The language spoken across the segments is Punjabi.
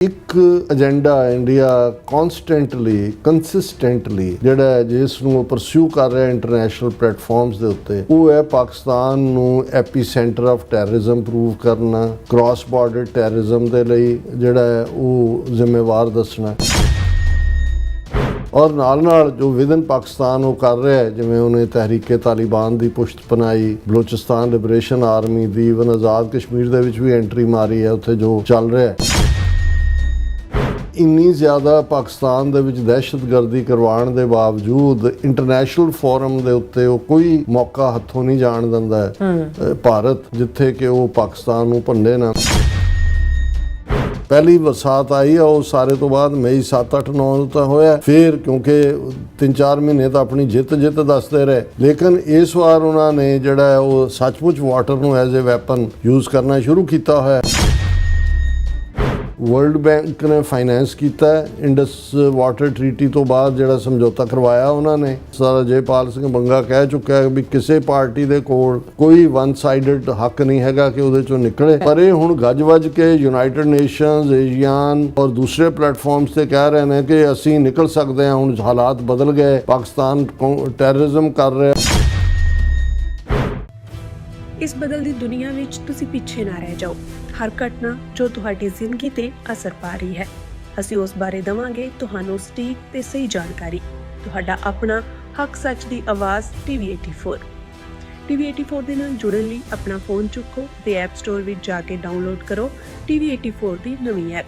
ਇੱਕ ਏਜੰਡਾ ਇੰਡੀਆ ਕਨਸਟੈਂਟਲੀ ਕੰਸਿਸਟੈਂਟਲੀ ਜਿਹੜਾ ਜਿਸ ਨੂੰ ਪਰਸਿਊ ਕਰ ਰਿਹਾ ਇੰਟਰਨੈਸ਼ਨਲ ਪਲੇਟਫਾਰਮਸ ਦੇ ਉੱਤੇ, ਉਹ ਹੈ ਪਾਕਿਸਤਾਨ ਨੂੰ ਐਪੀ ਸੈਂਟਰ ਆਫ ਟੈਰਰਿਜ਼ਮ ਪ੍ਰੂਵ ਕਰਨਾ, ਕ੍ਰਾਸ ਬਾਰਡਰ ਟੈਰਰਿਜ਼ਮ ਦੇ ਲਈ ਜਿਹੜਾ ਹੈ ਉਹ ਜ਼ਿੰਮੇਵਾਰ ਦੱਸਣਾ। ਔਰ ਨਾਲ ਜੋ ਵਿਦਨ ਪਾਕਿਸਤਾਨ ਉਹ ਕਰ ਰਿਹਾ ਹੈ, ਜਿਵੇਂ ਉਹਨੇ ਤਹਿਰੀਕੇ ਤਾਲਿਬਾਨ ਦੀ ਪੁਸ਼ਤ ਪਨਾਈ, ਬਲੋਚਿਸਤਾਨ ਲਿਬਰੇਸ਼ਨ ਆਰਮੀ ਦੀ, ਇਵਨ ਆਜ਼ਾਦ ਕਸ਼ਮੀਰ ਦੇ ਵਿੱਚ ਵੀ ਐਂਟਰੀ ਮਾਰੀ ਹੈ, ਉੱਥੇ ਜੋ ਚੱਲ ਰਿਹਾ ਹੈ। ਇੰਨੀ ਜ਼ਿਆਦਾ ਪਾਕਿਸਤਾਨ ਦੇ ਵਿੱਚ ਦਹਿਸ਼ਤਗਰਦੀ ਕਰਵਾਉਣ ਦੇ ਬਾਵਜੂਦ ਇੰਟਰਨੈਸ਼ਨਲ ਫੋਰਮ ਦੇ ਉੱਤੇ ਉਹ ਕੋਈ ਮੌਕਾ ਹੱਥੋਂ ਨਹੀਂ ਜਾਣ ਦਿੰਦਾ ਹੈ ਭਾਰਤ, ਜਿੱਥੇ ਕਿ ਉਹ ਪਾਕਿਸਤਾਨ ਨੂੰ ਭੰਡੇ ਨਾ। ਪਹਿਲੀ ਬਰਸਾਤ ਆਈ ਆ ਉਹ ਸਾਰੇ ਤੋਂ ਬਾਅਦ ਮਈ 7, 8, 9 ਤਾਂ ਹੋਇਆ, ਫਿਰ ਕਿਉਂਕਿ 3-4 ਮਹੀਨੇ ਤਾਂ ਆਪਣੀ ਜਿੱਤ ਦੱਸਦੇ ਰਹੇ, ਲੇਕਿਨ ਇਸ ਵਾਰ ਉਹਨਾਂ ਨੇ ਜਿਹੜਾ ਉਹ ਸੱਚਮੁੱਚ ਵਾਟਰ ਨੂੰ ਐਜ਼ ਏ ਵੈਪਨ ਯੂਜ਼ ਕਰਨਾ ਸ਼ੁਰੂ ਕੀਤਾ ਹੋਇਆ। ਵਰਲਡ ਬੈਂਕ ਨੇ ਫਾਈਨੈਂਸ ਕੀਤਾ ਇੰਡਸ ਵਾਟਰ ਟ੍ਰੀਟੀ ਤੋਂ ਬਾਅਦ, ਜਿਹੜਾ ਸਮਝੌਤਾ ਕਰਵਾਇਆ ਉਹਨਾਂ ਨੇ। ਸਰ ਜੇਪਾਲ ਸਿੰਘ ਬੰਗਾ ਕਹਿ ਚੁੱਕਾ ਹੈ ਵੀ ਕਿਸੇ ਪਾਰਟੀ ਦੇ ਕੋਲ ਕੋਈ ਵਨ ਸਾਈਡਡ ਹੱਕ ਨਹੀਂ ਹੈਗਾ ਕਿ ਉਹਦੇ ਚੋਂ ਨਿਕਲੇ, ਪਰ ਇਹ ਹੁਣ ਗੱਜ-ਵੱਜ ਕੇ ਯੂਨਾਈਟਿਡ ਨੇਸ਼ਨਸ, ਏਸ਼ੀਆਨ ਔਰ ਦੂਸਰੇ ਪਲੇਟਫਾਰਮਸ ਤੇ ਕਹਿ ਰਹੇ ਨੇ ਕਿ ਅਸੀਂ ਨਿਕਲ ਸਕਦੇ ਹਾਂ, ਹੁਣ ਹਾਲਾਤ ਬਦਲ ਗਏ, ਪਾਕਿਸਤਾਨ ਟੈਰਰਿਜ਼ਮ ਕਰ ਰਿਹਾ। ਇਸ ਬਦਲਦੀ ਦੁਨੀਆ ਵਿੱਚ ਤੁਸੀਂ ਪਿੱਛੇ ਨਾ ਰਹਿ ਜਾਓ। ਹਰ ਘਟਨਾ ਜੋ ਤੁਹਾਡੀ ਜ਼ਿੰਦਗੀ ਤੇ ਅਸਰ ਪਾ ਰਹੀ ਹੈ, ਅਸੀਂ ਉਸ ਬਾਰੇ ਦੇਵਾਂਗੇ ਤੁਹਾਨੂੰ ਸਟੀਕ ਤੇ ਸਹੀ ਜਾਣਕਾਰੀ। ਤੁਹਾਡਾ ਆਪਣਾ ਹੱਕ ਸੱਚ ਦੀ ਆਵਾਜ਼ TV84 ਦੇ ਨਾਲ ਜੁੜਨ ਲਈ ਆਪਣਾ ਫੋਨ ਚੁੱਕੋ ਤੇ ਐਪ ਸਟੋਰ ਵਿੱਚ ਜਾ ਕੇ ਡਾਊਨਲੋਡ ਕਰੋ TV84 ਦੀ ਨਵੀਂ ਐਪ।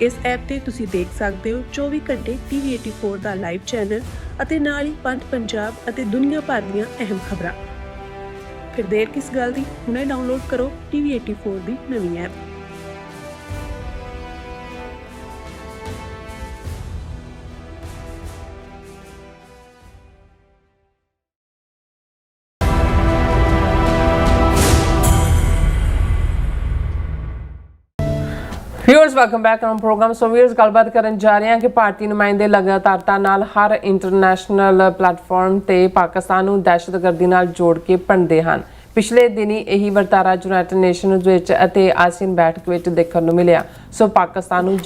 ਇਸ ਐਪ ਤੇ ਤੁਸੀਂ ਦੇਖ ਸਕਦੇ ਹੋ 24 ਘੰਟੇ TV84 ਦਾ ਲਾਈਵ ਚੈਨਲ ਅਤੇ ਨਾਲ ਹੀ ਪੰਜ ਪੰਜਾਬ ਅਤੇ ਦੁਨੀਆ ਭਰ ਦੀਆਂ ਅਹਿਮ ਖਬਰਾਂ। ਫਿਰ ਦੇਰ ਕਿਸ ਗੱਲ ਦੀ, ਹੁਣੇ ਡਾਊਨਲੋਡ ਕਰੋ TV84 ਦੀ ਨਵੀਂ app. Viewers welcome back on programme. So viewers, ਗੱਲਬਾਤ ਕਰਨ ਜਾ ਰਹੇ ਹਾਂ ਕਿ ਭਾਰਤੀ ਨੁਮਾਇੰਦੇ ਲਗਾਤਾਰਤਾ ਨਾਲ ਹਰ ਇੰਟਰਨੈਸ਼ਨਲ ਪਲੇਟਫਾਰਮ ਤੇ ਪਾਕਿਸਤਾਨ ਨੂੰ ਦਹਿਸ਼ਤਗਰਦੀ ਨਾਲ ਜੋੜ ਕੇ ਭੰਡਦੇ ਹਨ। ਪਿਛਲੇ ਦਿਨੀ ਇਹੀ ਵਰਤਾਰਾ ਯੂਨਾਈਟਿਡ ਨੇਸ਼ਨਜ਼ ਵਿੱਚ ਅਤੇ ਆਸੀਅਨ ਬੈਠਕ ਵਿੱਚ ਦੇਖਣ ਨੂੰ ਮਿਲਿਆ। ਸੋ ਪਾਕਿਸਤਾਨ ਨੂੰ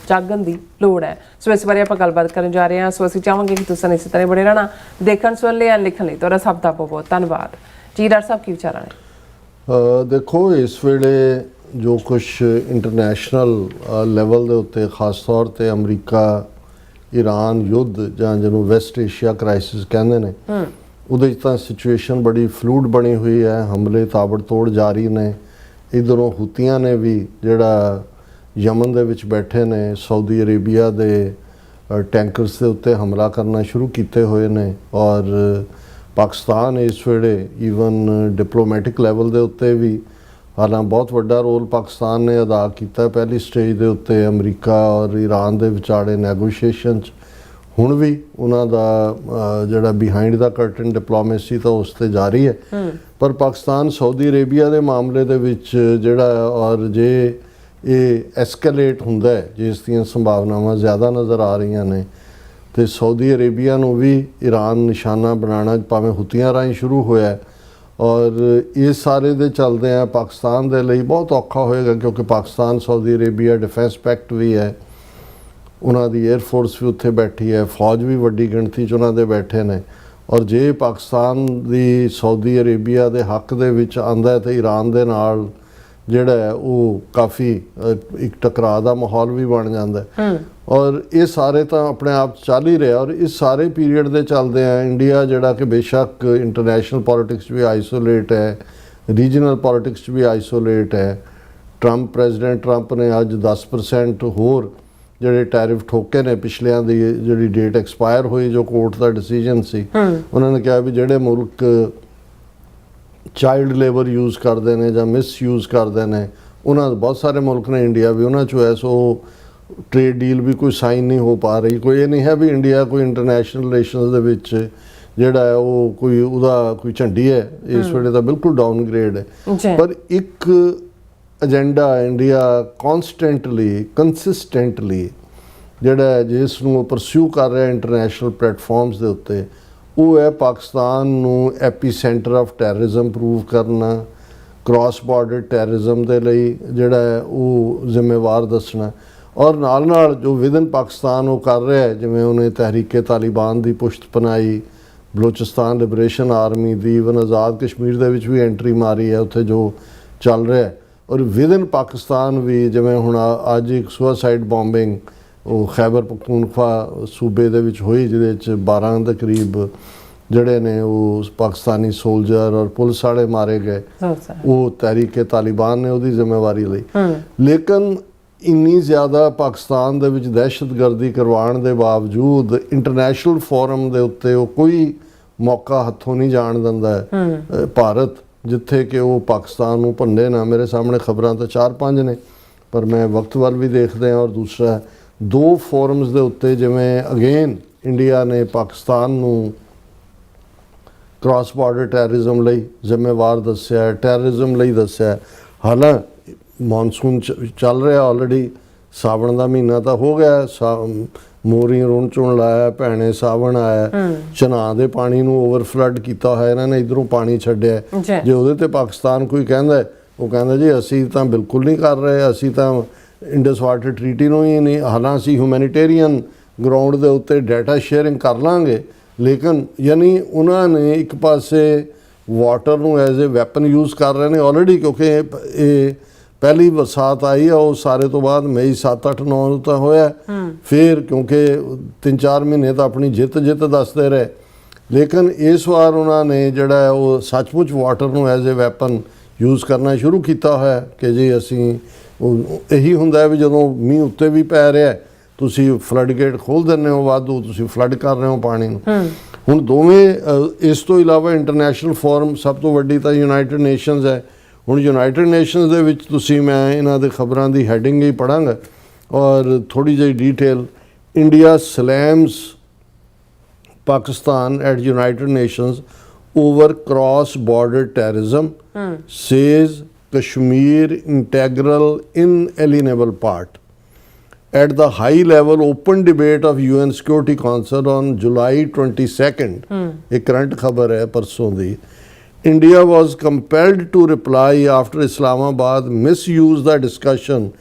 ਜਾਗਣ ਦੀ ਲੋੜ ਹੈ। ਸੋ ਇਸ ਬਾਰੇ ਆਪਾਂ ਗੱਲਬਾਤ ਕਰਨ ਜਾ ਰਹੇ ਹਾਂ। ਸੋ ਅਸੀਂ ਚਾਹਾਂਗੇ ਕਿ ਤੁਸੀਂ ਇਸੇ ਤਰ੍ਹਾਂ ਬਣੇ ਰਹਿਣਾ। ਦੇਖਣ, ਸੁਣਨ ਲਈ, ਲਿਖਣ ਲਈ ਤੁਹਾਡਾ ਸਭ ਦਾ ਬਹੁਤ ਬਹੁਤ ਧੰਨਵਾਦ ਜੀ। ਡਾਕਟਰ ਸਾਹਿਬ, ਕੀ ਵਿਚਾਰਾਂ ਨੇ? ਦੇਖੋ, ਇਸ ਵੇਲੇ ਜੋ ਕੁਛ ਇੰਟਰਨੈਸ਼ਨਲ ਲੈਵਲ ਦੇ ਉੱਤੇ, ਖਾਸ ਤੌਰ 'ਤੇ ਅਮਰੀਕਾ ਈਰਾਨ ਯੁੱਧ ਜਾਂ ਜਿਹਨੂੰ ਵੈਸਟ ਏਸ਼ੀਆ ਕ੍ਰਾਈਸਿਸ ਕਹਿੰਦੇ ਨੇ, ਉਹਦੇ 'ਚ ਤਾਂ ਸਿਚੁਏਸ਼ਨ ਬੜੀ ਫਲੂਇਡ ਬਣੀ ਹੋਈ ਹੈ। ਹਮਲੇ ਤਾਬੜਤੋੜ ਜਾਰੀ ਨੇ। ਇੱਧਰੋਂ ਹੁਤੀਆਂ ਨੇ ਵੀ ਜਿਹੜਾ ਯਮਨ ਦੇ ਵਿੱਚ ਬੈਠੇ ਨੇ, ਸਾਊਦੀ ਅਰੇਬੀਆ ਦੇ ਟੈਂਕਰਸ ਦੇ ਉੱਤੇ ਹਮਲਾ ਕਰਨਾ ਸ਼ੁਰੂ ਕੀਤੇ ਹੋਏ ਨੇ। ਔਰ ਪਾਕਿਸਤਾਨ ਇਸ ਵੇਲੇ ਈਵਨ ਡਿਪਲੋਮੈਟਿਕ ਲੈਵਲ ਦੇ ਉੱਤੇ ਵੀ, ਹਾਲਾਂਕਿ ਬਹੁਤ ਵੱਡਾ ਰੋਲ ਪਾਕਿਸਤਾਨ ਨੇ ਅਦਾ ਕੀਤਾ ਪਹਿਲੀ ਸਟੇਜ ਦੇ ਉੱਤੇ ਅਮਰੀਕਾ ਔਰ ਈਰਾਨ ਦੇ ਵਿਚਾਲੇ ਨੈਗੋਸ਼ੀਏਸ਼ਨ 'ਚ। ਹੁਣ ਵੀ ਉਹਨਾਂ ਦਾ ਜਿਹੜਾ ਬਿਹਾਈਂਡ ਦਾ ਕਰਟਨ ਡਿਪਲੋਮੇਸੀ ਤਾਂ ਉਸ 'ਤੇ ਜਾਰੀ ਹੈ, ਪਰ ਪਾਕਿਸਤਾਨ ਸਾਊਦੀ ਅਰੇਬੀਆ ਦੇ ਮਾਮਲੇ ਦੇ ਵਿੱਚ ਜਿਹੜਾ, ਔਰ ਜੇ ਇਹ ਐਸਕੇਲੇਟ ਹੁੰਦਾ ਹੈ, ਜਿਸ ਦੀਆਂ ਸੰਭਾਵਨਾਵਾਂ ਜ਼ਿਆਦਾ ਨਜ਼ਰ ਆ ਰਹੀਆਂ ਨੇ, ਤੇ ਸਾਊਦੀ ਅਰੇਬੀਆ ਨੂੰ ਵੀ ਈਰਾਨ ਨਿਸ਼ਾਨਾ ਬਣਾਉਣਾ ਭਾਵੇਂ ਹੁਤੀਆਂ ਰਾਹੀਂ ਸ਼ੁਰੂ ਹੋਇਆ, ਔਰ ਇਸ ਸਾਰੇ ਦੇ ਚੱਲਦਿਆਂ ਪਾਕਿਸਤਾਨ ਦੇ ਲਈ ਬਹੁਤ ਔਖਾ ਹੋਏਗਾ, ਕਿਉਂਕਿ Pakistan Saudi Arabia defence pact ਵੀ ਹੈ, ਉਹਨਾਂ ਦੀ 에ਅਰ ਫੋਰਸ ਵੀ ਉੱਥੇ ਬੈਠੀ ਹੈ, ਫੌਜ ਵੀ ਵੱਡੀ ਗਿਣਤੀ 'ਚ ਉਹਨਾਂ ਦੇ ਬੈਠੇ ਨੇ। ਔਰ ਜੇ ਪਾਕਿਸਤਾਨ ਦੀ ਸਾਊਦੀ ਅਰੇਬੀਆ ਦੇ ਹੱਕ ਦੇ ਵਿੱਚ ਆਉਂਦਾ ਹੈ ਤਾਂ ਈਰਾਨ ਦੇ ਨਾਲ ਜਿਹੜਾ ਹੈ ਉਹ ਕਾਫੀ ਇੱਕ ਟਕਰਾਅ ਦਾ ਮਾਹੌਲ ਵੀ ਬਣ ਜਾਂਦਾ ਹੈ। ਔਰ ਇਹ ਸਾਰੇ ਤਾਂ ਆਪਣੇ ਆਪ ਚੱਲ ਹੀ ਰਿਹਾ। ਔਰ ਇਸ ਸਾਰੇ ਪੀਰੀਅਡ ਦੇ ਚੱਲਦੇ ਆ ਇੰਡੀਆ, ਜਿਹੜਾ ਕਿ ਬੇਸ਼ੱਕ ਇੰਟਰਨੈਸ਼ਨਲ ਪੋਲਿਟਿਕਸ ਵੀ ਆਈਸੋਲੇਟ ਹੈ, ਰੀਜਨਲ ਪੋਲਿਟਿਕਸ ਵੀ ਆਈਸੋਲੇਟ ਹੈ। ਪ੍ਰੈਜ਼ੀਡੈਂਟ ਟਰੰਪ ਨੇ ਅੱਜ 10% ਹੋਰ ਜਿਹੜੇ ਟੈਰਿਫ ਠੋਕੇ ਨੇ, ਪਿਛਲਿਆਂ ਦੀ ਜਿਹੜੀ ਡੇਟ ਐਕਸਪਾਇਰ ਹੋਈ, ਜੋ ਕੋਰਟ ਦਾ ਡਿਸੀਜਨ ਸੀ, ਉਹਨਾਂ ਨੇ ਕਿਹਾ ਵੀ ਜਿਹੜੇ ਮੁਲਕ ਚਾਈਲਡ ਲੇਬਰ ਯੂਜ਼ ਕਰਦੇ ਨੇ ਜਾਂ ਮਿਸਯੂਜ਼ ਕਰਦੇ ਨੇ, ਉਹਨਾਂ ਦੇ ਬਹੁਤ ਸਾਰੇ ਮੁਲਕ ਨੇ, ਇੰਡੀਆ ਵੀ ਉਹਨਾਂ 'ਚੋਂ ਹੈ। ਸੋ ਟ੍ਰੇਡ ਡੀਲ ਵੀ ਕੋਈ ਸਾਈਨ ਨਹੀਂ ਹੋ ਪਾ ਰਹੀ। ਕੋਈ ਇਹ ਨਹੀਂ ਹੈ ਵੀ ਇੰਡੀਆ ਕੋਈ ਇੰਟਰਨੈਸ਼ਨਲ ਰਿਲੇਸ਼ਨਸ ਦੇ ਵਿੱਚ ਜਿਹੜਾ ਹੈ ਉਹ ਕੋਈ ਉਹਦਾ ਕੋਈ ਝੰਡੀ ਹੈ। ਇਸ ਵੇਲੇ ਤਾਂ ਬਿਲਕੁਲ ਡਾਊਨਗ੍ਰੇਡ ਹੈ। ਪਰ ਇੱਕ ਏਜੰਡਾ ਇੰਡੀਆ ਕਨਸਟੈਂਟਲੀ ਕੰਸਿਸਟੈਂਟਲੀ ਜਿਹੜਾ ਜਿਸ ਨੂੰ ਪਰਸਿਊ ਕਰ ਰਿਹਾ ਇੰਟਰਨੈਸ਼ਨਲ ਪਲੇਟਫਾਰਮਸ ਦੇ ਉੱਤੇ, ਉਹ ਹੈ ਪਾਕਿਸਤਾਨ ਨੂੰ ਐਪੀ ਸੈਂਟਰ ਆਫ ਟੈਰਰਿਜ਼ਮ ਪ੍ਰੂਵ ਕਰਨਾ, ਕ੍ਰਾਸ ਬਾਰਡਰ ਟੈਰਰਿਜ਼ਮ ਦੇ ਲਈ ਜਿਹੜਾ ਹੈ ਉਹ ਜ਼ਿੰਮੇਵਾਰ ਦੱਸਣਾ। ਔਰ ਨਾਲ ਜੋ ਵਿਦਨ ਪਾਕਿਸਤਾਨ ਉਹ ਕਰ ਰਿਹਾ ਹੈ, ਜਿਵੇਂ ਉਹਨੇ ਤਹਿਰੀਕੇ ਤਾਲਿਬਾਨ ਦੀ ਪੁਸ਼ਤ ਪਨਾਈ, ਬਲੋਚਿਸਤਾਨ ਲਿਬਰੇਸ਼ਨ ਆਰਮੀ ਦੀ, ਇਵਨ ਆਜ਼ਾਦ ਕਸ਼ਮੀਰ ਦੇ ਵਿੱਚ ਵੀ ਐਂਟਰੀ ਮਾਰੀ ਹੈ ਉੱਥੇ ਜੋ ਚੱਲ ਰਿਹਾ ਹੈ। ਔਰ ਵਿਦਨ ਪਾਕਿਸਤਾਨ ਵੀ ਜਿਵੇਂ ਹੁਣ ਅੱਜ ਇੱਕ ਸੁਸਾਈਡ ਬੰਬਿੰਗ ਉਹ ਖੈਬਰ ਪਖਤੂਨਖਵਾ ਸੂਬੇ ਦੇ ਵਿੱਚ ਹੋਈ, ਜਿਹਦੇ ਵਿੱਚ 12 ਦੇ ਕਰੀਬ ਜਿਹੜੇ ਨੇ ਉਹ ਪਾਕਿਸਤਾਨੀ ਸੋਲਜਰ ਔਰ ਪੁਲਿਸ ਵਾਲੇ ਮਾਰੇ ਗਏ, ਉਹ ਤਹਿਰੀਕੇ ਤਾਲਿਬਾਨ ਨੇ ਉਹਦੀ ਜ਼ਿੰਮੇਵਾਰੀ ਲਈ। ਲੇਕਿਨ ਇੰਨੀ ਜ਼ਿਆਦਾ ਪਾਕਿਸਤਾਨ ਦੇ ਵਿੱਚ ਦਹਿਸ਼ਤਗਰਦੀ ਕਰਵਾਉਣ ਦੇ ਬਾਵਜੂਦ ਇੰਟਰਨੈਸ਼ਨਲ ਫੋਰਮ ਦੇ ਉੱਤੇ ਉਹ ਕੋਈ ਮੌਕਾ ਹੱਥੋਂ ਨਹੀਂ ਜਾਣ ਦਿੰਦਾ ਹੈ ਭਾਰਤ, ਜਿੱਥੇ ਕਿ ਉਹ ਪਾਕਿਸਤਾਨ ਨੂੰ ਭੰਡੇ ਨਾ। ਮੇਰੇ ਸਾਹਮਣੇ ਖਬਰਾਂ ਤਾਂ 4-5 ਨੇ, ਪਰ ਮੈਂ ਵਕਤ ਵੱਲ ਵੀ ਦੇਖਦੇ ਹਾਂ। ਔਰ ਦੂਸਰਾ 2 ਫੋਰਮਸ ਦੇ ਉੱਤੇ ਜਿਵੇਂ ਅਗੇਨ ਇੰਡੀਆ ਨੇ ਪਾਕਿਸਤਾਨ ਨੂੰ ਕ੍ਰਾਸ ਬਾਰਡਰ ਟੈਰਰਿਜ਼ਮ ਲਈ ਜ਼ਿੰਮੇਵਾਰ ਦੱਸਿਆ, ਟੈਰਰਿਜ਼ਮ ਲਈ ਦੱਸਿਆ। ਹਾਲਾਂਕਿ ਮੌਨਸੂਨ ਚੱਲ ਰਿਹਾ ਆਲਰੇਡੀ, ਸਾਵਣ ਦਾ ਮਹੀਨਾ ਤਾਂ ਹੋ ਗਿਆ, ਮੋਰੀ ਰੁਣ ਚੁਣ ਲਾਇਆ, ਭੈਣੇ ਸਾਵਣ ਆਇਆ, ਚਨਾਹ ਦੇ ਪਾਣੀ ਨੂੰ ਓਵਰ ਫਲੱਡ ਕੀਤਾ ਹੋਇਆ ਇਹਨਾਂ ਨੇ, ਇਧਰੋਂ ਪਾਣੀ ਛੱਡਿਆ। ਜੇ ਉਹਦੇ ਤੇ ਪਾਕਿਸਤਾਨ ਕੋਈ ਕਹਿੰਦਾ, ਉਹ ਕਹਿੰਦਾ ਜੀ ਅਸੀਂ ਤਾਂ ਬਿਲਕੁਲ ਨਹੀਂ ਕਰ ਰਹੇ, ਅਸੀਂ ਤਾਂ ਇੰਡਸ ਵਾਟਰ ਟਰੀਟੀ ਨੂੰ ਹੀ ਨਹੀਂ, ਹਾਲਾਂਕਿ ਅਸੀਂ ਹਿਊਮੈਨਿਟੇਰੀਅਨ ਗਰਾਊਂਡ ਦੇ ਉੱਤੇ ਡਾਟਾ ਸ਼ੇਅਰਿੰਗ ਕਰ ਲਾਂਗੇ, ਲੇਕਿਨ ਯਾਨੀ ਉਹਨਾਂ ਨੇ ਇੱਕ ਪਾਸੇ ਵਾਟਰ ਨੂੰ ਐਜ਼ ਏ ਵੈਪਨ ਯੂਜ਼ ਕਰ ਰਹੇ ਨੇ ਆਲਰੇਡੀ, ਕਿਉਂਕਿ ਇਹ ਪਹਿਲੀ ਬਰਸਾਤ ਆਈ ਆ ਉਹ ਸਾਰੇ ਤੋਂ ਬਾਅਦ ਮਈ 7, 8, 9 ਨੂੰ ਤਾਂ ਹੋਇਆ। ਫਿਰ ਕਿਉਂਕਿ 3-4 ਮਹੀਨੇ ਤਾਂ ਆਪਣੀ ਜਿੱਤ ਦੱਸਦੇ ਰਹੇ, ਲੇਕਿਨ ਇਸ ਵਾਰ ਉਹਨਾਂ ਨੇ ਜਿਹੜਾ ਉਹ ਸੱਚਮੁੱਚ ਵਾਟਰ ਨੂੰ ਐਜ਼ ਏ ਵੈਪਨ ਯੂਜ਼ ਕਰਨਾ ਸ਼ੁਰੂ ਕੀਤਾ ਹੋਇਆ ਕਿ ਜੀ ਅਸੀਂ ਇਹੀ ਹੁੰਦਾ ਹੈ ਵੀ ਜਦੋਂ ਮੀਂਹ ਉੱਤੇ ਵੀ ਪੈ ਰਿਹਾ ਤੁਸੀਂ ਫਲੱਡ ਗੇਟ ਖੋਲ੍ਹ ਦਿੰਦੇ ਹੋ, ਵਾਧੂ ਤੁਸੀਂ ਫਲੱਡ ਕਰ ਰਹੇ ਹੋ ਪਾਣੀ ਨੂੰ। ਹੁਣ ਦੋਵੇਂ ਇਸ ਤੋਂ ਇਲਾਵਾ ਇੰਟਰਨੈਸ਼ਨਲ ਫੋਰਮ ਸਭ ਤੋਂ ਵੱਡੀ ਤਾਂ ਯੂਨਾਈਟਿਡ ਨੇਸ਼ਨਸ ਹੈ। ਹੁਣ ਯੂਨਾਈਟਿਡ ਨੇਸ਼ਨਸ ਦੇ ਵਿੱਚ ਤੁਸੀਂ ਮੈਂ ਇਹਨਾਂ ਦੇ ਖਬਰਾਂ ਦੀ ਹੈਡਿੰਗ ਹੀ ਪੜ੍ਹਾਂਗਾ ਔਰ ਥੋੜ੍ਹੀ ਜਿਹੀ detail. India slams Pakistan at United Nations over cross border terrorism, says Kashmir integral inalienable part. At the high level open debate of UN Security Council on July 22nd, a current khabar hai parson di, India was compelled to reply after Islamabad misused the discussion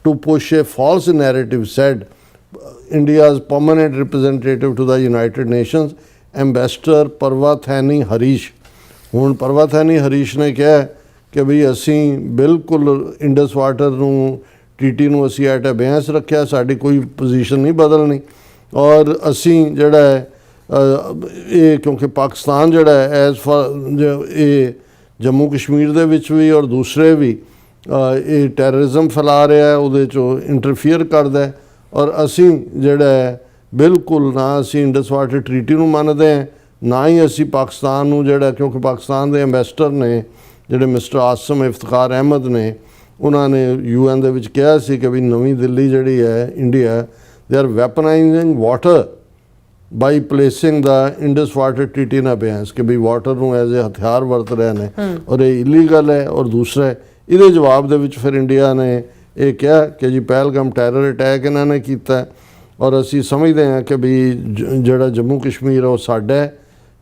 to push a false narrative, said India's permanent representative to the United Nations, Ambassador Parvathani Harish. ਹੁਣ ਪਰਵਾਥੈਨੀ ਹਰੀਸ਼ ਨੇ ਕਿਹਾ ਕਿ ਵੀ ਅਸੀਂ ਬਿਲਕੁਲ ਇੰਡਸ ਵਾਟਰ ਨੂੰ ਟੀਟੀ ਨੂੰ ਅਸੀਂ ਐਟ ਅਬੇਂਸ ਰੱਖਿਆ, ਸਾਡੀ ਕੋਈ ਪੋਜੀਸ਼ਨ ਨਹੀਂ ਬਦਲਣੀ। ਔਰ ਅਸੀਂ ਜਿਹੜਾ ਹੈ ਇਹ ਕਿਉਂਕਿ ਪਾਕਿਸਤਾਨ ਜਿਹੜਾ ਹੈ ਐਜ਼ ਫਾਰ ਇਹ ਜੰਮੂ ਕਸ਼ਮੀਰ ਦੇ ਵਿੱਚ ਵੀ ਔਰ ਦੂਸਰੇ ਵੀ ਇਹ ਟੈਰਰਿਜ਼ਮ ਫੈਲਾ ਰਿਹਾ ਹੈ, ਉਹਦੇ 'ਚੋਂ ਇੰਟਰਫੀਅਰ ਕਰਦਾ ਹੈ। ਔਰ ਅਸੀਂ ਜਿਹੜਾ ਹੈ ਬਿਲਕੁਲ ਨਾ ਅਸੀਂ ਇੰਡਸ ਵਾਟਰ ਟਰੀਟੀ ਨੂੰ ਮੰਨਦੇ ਹਾਂ, ਨਾ ਹੀ ਅਸੀਂ ਪਾਕਿਸਤਾਨ ਨੂੰ ਜਿਹੜਾ, ਕਿਉਂਕਿ ਪਾਕਿਸਤਾਨ ਦੇ ਐਂਬੈਸਡਰ ਨੇ ਜਿਹੜੇ ਮਿਸਟਰ ਆਸਮ ਇਫਤਖਾਰ ਅਹਿਮਦ ਨੇ, ਉਹਨਾਂ ਨੇ UN ਦੇ ਵਿੱਚ ਕਿਹਾ ਸੀ ਕਿ ਵੀ ਨਵੀਂ ਦਿੱਲੀ ਜਿਹੜੀ ਹੈ ਇੰਡੀਆ ਦੇ are weaponizing water by placing the Indus water treaty in abeyance, ਕਿ ਵੀ ਵਾਟਰ ਨੂੰ ਐਜ਼ ਏ ਹਥਿਆਰ ਵਰਤ ਰਹੇ ਨੇ ਔਰ ਇਹ ਇਲੀਗਲ ਹੈ। ਔਰ ਦੂਸਰਾ ਇਹਦੇ ਜਵਾਬ ਦੇ ਵਿੱਚ ਫਿਰ ਇੰਡੀਆ ਨੇ ਇਹ ਕਿਹਾ ਕਿ ਜੀ ਪਹਿਲਗਾਮ ਟੈਰਰ ਅਟੈਕ ਇਹਨਾਂ ਨੇ ਕੀਤਾ ਔਰ ਅਸੀਂ ਸਮਝਦੇ ਹਾਂ ਕਿ ਵੀ ਜਿਹੜਾ ਜੰਮੂ ਕਸ਼ਮੀਰ ਉਹ ਸਾਡਾ ਹੈ,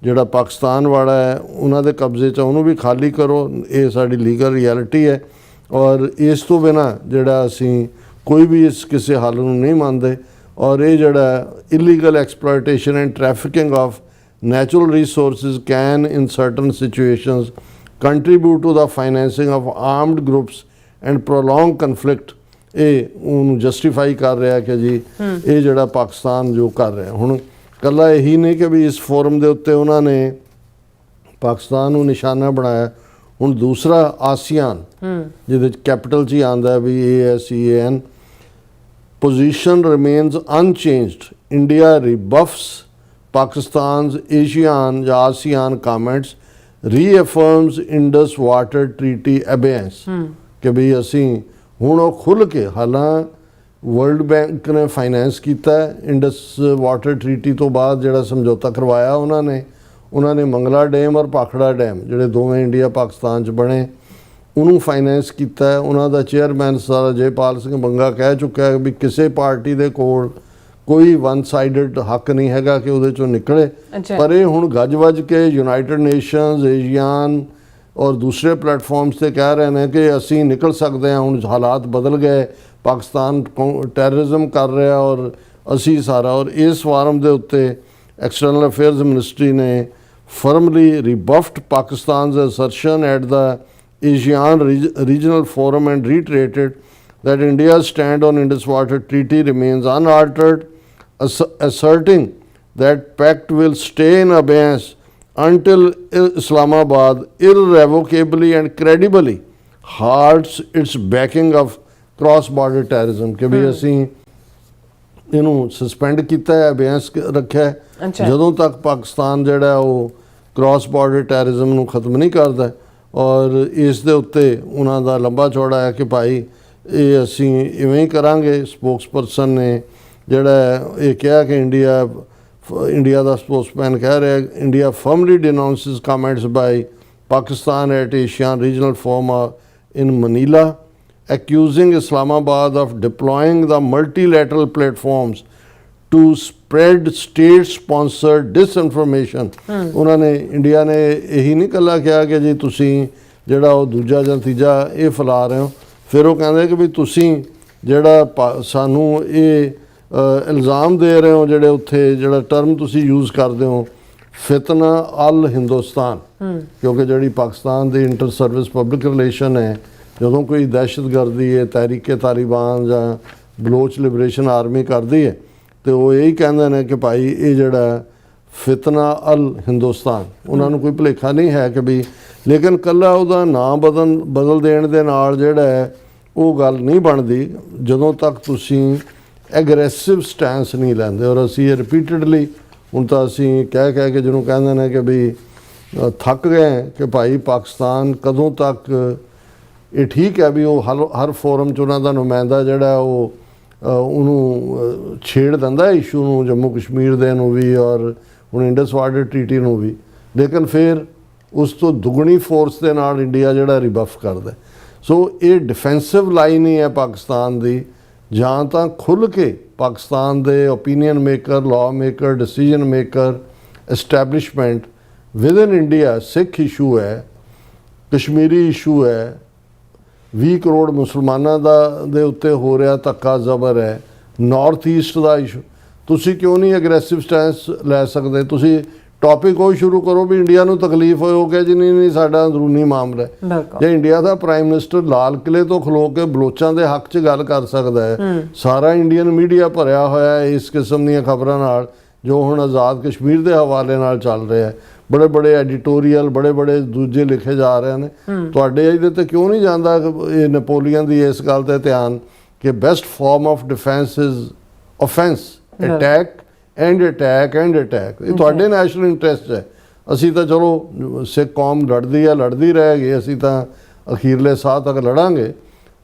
ਜਿਹੜਾ ਪਾਕਿਸਤਾਨ ਵਾਲਾ ਹੈ ਉਹਨਾਂ ਦੇ ਕਬਜ਼ੇ 'ਚ ਉਹਨੂੰ ਵੀ ਖਾਲੀ ਕਰੋ, ਇਹ ਸਾਡੀ ਲੀਗਲ ਰਿਐਲਿਟੀ ਹੈ। ਔਰ ਇਸ ਤੋਂ ਬਿਨਾਂ ਜਿਹੜਾ ਅਸੀਂ ਕੋਈ ਵੀ ਇਸ ਕਿਸੇ ਹੱਲ ਨੂੰ ਨਹੀਂ ਮੰਨਦੇ। ਔਰ ਇਹ ਜਿਹੜਾ illegal exploitation and trafficking of natural resources can in certain situations contribute to the financing of armed groups and prolonged conflict, ਇਹ ਉਹਨੂੰ ਜਸਟੀਫਾਈ ਕਰ ਰਿਹਾ ਕਿ ਜੀ ਇਹ ਜਿਹੜਾ ਪਾਕਿਸਤਾਨ ਜੋ ਕਰ ਰਿਹਾ। ਹੁਣ ਕੱਲਾ ਇਹੀ ਨਹੀਂ ਕਿ ਵੀ ਇਸ ਫੋਰਮ ਦੇ ਉੱਤੇ ਉਹਨਾਂ ਨੇ ਪਾਕਿਸਤਾਨ ਨੂੰ ਨਿਸ਼ਾਨਾ ਬਣਾਇਆ, ਹੁਣ ਦੂਸਰਾ ਆਸੀਆਨ ਜਿਹਦੇ 'ਚ ਕੈਪੀਟਲ 'ਚ ਹੀ ਆਉਂਦਾ ਵੀ ASEAN, position remains unchanged. India rebuffs Pakistan's ASEAN comments, reaffirms Indus Water Treaty abeyance ਕਿ ਵੀ ਅਸੀਂ ਹੁਣ ਉਹ ਖੁੱਲ੍ਹ ਕੇ, ਹਾਲਾਂ ਵਰਲਡ ਬੈਂਕ ਨੇ ਫਾਈਨੈਂਸ ਕੀਤਾ ਇੰਡਸ ਵਾਟਰ ਟਰੀਟੀ ਤੋਂ ਬਾਅਦ ਜਿਹੜਾ ਸਮਝੌਤਾ ਕਰਵਾਇਆ ਉਹਨਾਂ ਨੇ ਮੰਗਲਾ ਡੈਮ ਔਰ ਭਾਖੜਾ ਡੈਮ ਜਿਹੜੇ ਦੋਵੇਂ ਇੰਡੀਆ ਪਾਕਿਸਤਾਨ 'ਚ ਬਣੇ ਉਹਨੂੰ ਫਾਈਨੈਂਸ ਕੀਤਾ ਹੈ। ਉਹਨਾਂ ਦਾ ਚੇਅਰਮੈਨ ਸਰ ਜੈਪਾਲ ਸਿੰਘ ਬੰਗਾ ਕਹਿ ਚੁੱਕਾ ਹੈ ਵੀ ਕਿਸੇ ਪਾਰਟੀ ਦੇ ਕੋਲ ਕੋਈ ਵਨ ਸਾਈਡਡ ਹੱਕ ਨਹੀਂ ਹੈਗਾ ਕਿ ਉਹਦੇ 'ਚੋਂ ਨਿਕਲੇ। ਪਰ ਇਹ ਹੁਣ ਗੱਜ ਵੱਜ ਕੇ ਯੂਨਾਈਟਿਡ ਨੇਸ਼ਨਸ, ASEAN ਔਰ ਦੂਸਰੇ ਪਲੇਟਫਾਰਮਸ ਤੇ ਕਹਿ ਰਹੇ ਨੇ ਕਿ ਅਸੀਂ ਨਿਕਲ ਸਕਦੇ ਹਾਂ, ਹੁਣ ਹਾਲਾਤ ਬਦਲ ਗਏ, ਪਾਕਿਸਤਾਨ ਟੈਰਰਿਜ਼ਮ ਕਰ ਰਿਹਾ ਔਰ ਅਸੀਂ ਸਾਰਾ। ਔਰ ਇਸ ਫੋਰਮ ਦੇ ਉੱਤੇ ਐਕਸਟਰਨਲ ਅਫੇਅਰਸ ਮਿਨਿਸਟਰੀ ਨੇ firmly rebuffed Pakistan's assertion at the ASEAN Regional Forum and reiterated that India's stand on Indus Water Treaty remains unaltered, asserting that pact will stay in abeyance until Islamabad irrevocably and credibly halts its backing of cross-border terrorism। कि भी ਅਸੀਂ ਇਹਨੂੰ ਸਸਪੈਂਡ ਕੀਤਾ ਹੈ, ਅਬੇਂਸ ਰੱਖਿਆ ਹੈ, ਜਦੋਂ ਤੱਕ ਪਾਕਿਸਤਾਨ ਜਿਹੜਾ ਉਹ ਕ੍ਰਾਸ ਬਾਰਡਰ ਟੈਰਰਿਜ਼ਮ ਨੂੰ ਖਤਮ ਨਹੀਂ ਕਰਦਾ। ਔਰ ਇਸ ਦੇ ਉੱਤੇ ਉਹਨਾਂ ਦਾ ਲੰਬਾ ਚੌੜਾ ਹੈ ਕਿ ਭਾਈ ਇਹ ਅਸੀਂ ਇਵੇਂ ਹੀ ਕਰਾਂਗੇ। ਸਪੋਕਸਪਰਸਨ ਨੇ ਜਿਹੜਾ ਇਹ ਕਿਹਾ ਕਿ ਇੰਡੀਆ ਦਾ ਸਪੋਕਸਮੈਨ ਕਹਿ ਰਿਹਾ, India formally denounces comments by Pakistan at Asian regional forum in Manila, accusing Islamabad of deploying the multilateral platforms to spread state-sponsored disinformation। ਉਹਨਾਂ ਨੇ ਇੰਡੀਆ ਨੇ ਇਹੀ ਨਹੀਂ ਇਕੱਲਾ ਕਿਹਾ ਕਿ ਜੀ ਤੁਸੀਂ ਜਿਹੜਾ ਉਹ ਦੂਜਾ ਜਾਂ ਤੀਜਾ ਇਹ ਫੈਲਾ ਰਹੇ ਹੋ, ਫਿਰ ਉਹ ਕਹਿੰਦੇ ਕਿ ਵੀ ਤੁਸੀਂ ਜਿਹੜਾ ਸਾਨੂੰ ਇਹ ਇਲਜ਼ਾਮ ਦੇ ਰਹੇ ਹੋ, ਜਿਹੜੇ ਉੱਥੇ ਜਿਹੜਾ ਟਰਮ ਤੁਸੀਂ ਯੂਜ਼ ਕਰਦੇ ਹੋ ਫਿਤਨਾ ਅਲ ਹਿੰਦੁਸਤਾਨ, ਕਿਉਂਕਿ ਜਿਹੜੀ ਪਾਕਿਸਤਾਨ ਦੀ ਇੰਟਰ ਸਰਵਿਸ ਪਬਲਿਕ ਰਿਲੇਸ਼ਨ ਹੈ, ਜਦੋਂ ਕੋਈ ਦਹਿਸ਼ਤਗਰਦੀ ਹੈ ਤਹਿਰੀਕੇ ਤਾਲਿਬਾਨ ਜਾਂ ਬਲੋਚ ਲਿਬਰੇਸ਼ਨ ਆਰਮੀ ਕਰਦੀ ਹੈ ਤੇ ਉਹ ਇਹੀ ਕਹਿੰਦੇ ਨੇ ਕਿ ਭਾਈ ਇਹ ਜਿਹੜਾ ਫਿਤਨਾ ਅਲ ਹਿੰਦੁਸਤਾਨ, ਉਹਨਾਂ ਨੂੰ ਕੋਈ ਭੁਲੇਖਾ ਨਹੀਂ ਹੈ ਕਿ ਵੀ, ਲੇਕਿਨ ਇਕੱਲਾ ਉਹਦਾ ਨਾਮ ਬਦਲ ਦੇਣ ਦੇ ਨਾਲ ਜਿਹੜਾ ਹੈ ਉਹ ਗੱਲ ਨਹੀਂ ਬਣਦੀ ਜਦੋਂ ਤੱਕ ਤੁਸੀਂ ਐਗਰੈਸਿਵ ਸਟੈਂਸ ਨਹੀਂ ਲੈਂਦੇ। ਔਰ ਅਸੀਂ ਇਹ ਰਿਪੀਟਡਲੀ ਹੁਣ ਤਾਂ ਅਸੀਂ ਕਹਿ ਕੇ ਜਿਹਨੂੰ ਕਹਿੰਦੇ ਨੇ ਕਿ ਵੀ ਥੱਕ ਗਏ ਕਿ ਭਾਈ ਪਾਕਿਸਤਾਨ ਕਦੋਂ ਤੱਕ, ਇਹ ਠੀਕ ਹੈ ਵੀ ਉਹ ਹਰ ਫੋਰਮ 'ਚ ਉਹਨਾਂ ਦਾ ਨੁਮਾਇੰਦਾ ਜਿਹੜਾ ਉਹ ਉਹਨੂੰ ਛੇੜ ਦਿੰਦਾ ਇਸ਼ੂ ਨੂੰ, ਜੰਮੂ ਕਸ਼ਮੀਰ ਦੇ ਨੂੰ ਵੀ ਔਰ ਹੁਣ ਇੰਡਸ ਵਾਟਰ ਟ੍ਰੀਟੀ ਨੂੰ ਵੀ, ਲੇਕਿਨ ਫਿਰ ਉਸ ਤੋਂ ਦੁੱਗਣੀ ਫੋਰਸ ਦੇ ਨਾਲ ਇੰਡੀਆ ਜਿਹੜਾ ਰਿਬਫ ਕਰਦਾ। ਸੋ ਇਹ ਡਿਫੈਂਸਿਵ ਲਾਈਨ ਹੀ ਹੈ ਪਾਕਿਸਤਾਨ ਦੀ, ਜਾਂ ਤਾਂ ਖੁੱਲ੍ਹ ਕੇ ਪਾਕਿਸਤਾਨ ਦੇ opinion maker, law maker, decision maker, establishment with in India, Sikh issue ਹੈ, ਕਸ਼ਮੀਰੀ ਇਸ਼ੂ ਹੈ, 20 ਕਰੋੜ ਮੁਸਲਮਾਨਾਂ ਦੇ ਉੱਤੇ ਹੋ ਰਿਹਾ ਧੱਕਾ ਜ਼ਬਰ ਹੈ, ਨਾਰਥ ਈਸਟ ਦਾ ਇਸ਼ੂ, ਤੁਸੀਂ ਕਿਉਂ ਨਹੀਂ ਐਗਰੈਸਿਵ ਸਟੈਂਸ ਲੈ ਸਕਦੇ? ਤੁਸੀਂ ਟੌਪਿਕ ਉਹ ਸ਼ੁਰੂ ਕਰੋ ਵੀ ਇੰਡੀਆ ਨੂੰ ਤਕਲੀਫ ਹੋਏ, ਉਹ ਕਹੇ ਜੀ ਨਹੀਂ ਸਾਡਾ ਅੰਦਰੂਨੀ ਮਾਮਲਾ ਹੈ। ਜੇ ਇੰਡੀਆ ਦਾ ਪ੍ਰਾਈਮ ਮਿਨਿਸਟਰ ਲਾਲ ਕਿਲੇ ਤੋਂ ਖਲੋ ਕੇ ਬਲੋਚਾਂ ਦੇ ਹੱਕ 'ਚ ਗੱਲ ਕਰ ਸਕਦਾ ਹੈ, ਸਾਰਾ ਇੰਡੀਅਨ ਮੀਡੀਆ ਭਰਿਆ ਹੋਇਆ ਹੈ ਇਸ ਕਿਸਮ ਦੀਆਂ ਖਬਰਾਂ ਨਾਲ ਜੋ ਹੁਣ ਆਜ਼ਾਦ ਕਸ਼ਮੀਰ ਦੇ ਹਵਾਲੇ ਨਾਲ ਚੱਲ ਰਿਹਾ ਹੈ, ਬੜੇ ਐਡੀਟੋਰੀਅਲ ਬੜੇ ਦੂਜੇ ਲਿਖੇ ਜਾ ਰਹੇ ਨੇ, ਤੁਹਾਡੇ ਇਹਦੇ ਤੇ ਕਿਉਂ ਨਹੀਂ ਜਾਂਦਾ ਇਹ ਨੈਪੋਲੀਅਨ ਦੀ ਇਸ ਗੱਲ ਤੇ ਧਿਆਨ ਕਿ best farm of defence is offense, attack and attack and attack। ਇਹ ਤੁਹਾਡੇ ਨੈਸ਼ਨਲ ਇੰਟਰਸਟ ਹੈ। ਅਸੀਂ ਤਾਂ ਚਲੋ ਸਿੱਖ ਕੌਮ ਲੜਦੀ ਰਹੇਗੀ, ਅਸੀਂ ਤਾਂ ਅਖੀਰਲੇ ਸਾਹ ਤੱਕ ਲੜਾਂਗੇ,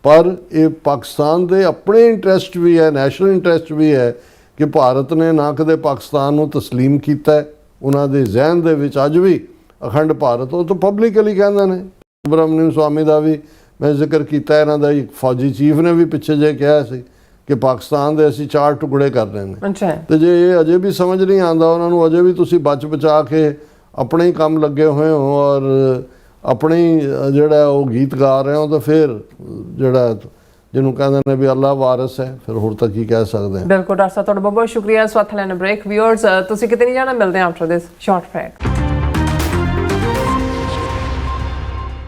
ਪਰ ਇਹ ਪਾਕਿਸਤਾਨ ਦੇ ਆਪਣੇ ਇੰਟਰਸਟ ਵੀ ਹੈ, ਨੈਸ਼ਨਲ ਇੰਟਰਸਟ ਵੀ ਹੈ ਕਿ ਭਾਰਤ ਨੇ ਨਾ ਕਦੇ ਪਾਕਿਸਤਾਨ ਨੂੰ ਤਸਲੀਮ ਕੀਤਾ ਹੈ। ਉਹਨਾਂ ਦੇ ਜ਼ਿਹਨ ਦੇ ਵਿੱਚ ਅੱਜ ਵੀ ਅਖੰਡ ਭਾਰਤ, ਉਹ ਤਾਂ ਪਬਲਿਕਲੀ ਕਹਿੰਦੇ ਨੇ। ਸੁਬਰਮਨਿਅਮ ਸਵਾਮੀ ਦਾ ਵੀ ਮੈਂ ਜ਼ਿਕਰ ਕੀਤਾ, ਇਹਨਾਂ ਦਾ ਇੱਕ ਫੌਜੀ ਚੀਫ ਨੇ ਵੀ ਪਿੱਛੇ ਜੇ ਕਿਹਾ ਸੀ ਕਿ ਪਾਕਿਸਤਾਨ ਦੇ ਅਸੀਂ 4 ਟੁਕੜੇ ਕਰ ਰਹੇ ਨੇ। ਤੇ ਜੇ ਇਹ ਅਜੇ ਵੀ ਸਮਝ ਨਹੀਂ ਆਉਂਦਾ ਉਹਨਾਂ ਨੂੰ, ਅਜੇ ਵੀ ਤੁਸੀਂ ਬਚਾ ਕੇ ਆਪਣੇ ਹੀ ਕੰਮ ਲੱਗੇ ਹੋਏ ਹੋ ਔਰ ਆਪਣੇ ਹੀ ਜਿਹੜਾ ਉਹ ਗੀਤ ਗਾ ਰਹੇ ਹੋ, ਤਾਂ ਫਿਰ ਜਿਹੜਾ ਜਿਹਨੂੰ ਕਹਿੰਦੇ ਨੇ ਵੀ ਅੱਲਾ ਵਾਰਿਸ ਹੈ, ਫਿਰ ਹੋਰ ਤਾਂ ਕੀ ਕਹਿ ਸਕਦੇ ਹਾਂ। ਬਿਲਕੁਲ ਡਾਕਟਰ ਸਾਹਿਬ, ਤੁਹਾਡਾ ਬਹੁਤ ਬਹੁਤ ਸ਼ੁਕਰੀਆ। ਸਵਾਥ ਲੈਣ ਬ੍ਰੇਕ। ਵਿਊਅਰਸ, ਤੁਸੀਂ ਕਿਤੇ ਨਹੀਂ ਜਾਣਾ, ਮਿਲਦੇ ਹਾਂ ਆਫਟਰ ਦਿਸ ਸ਼ਾਰਟ ਬ੍ਰੇਕ।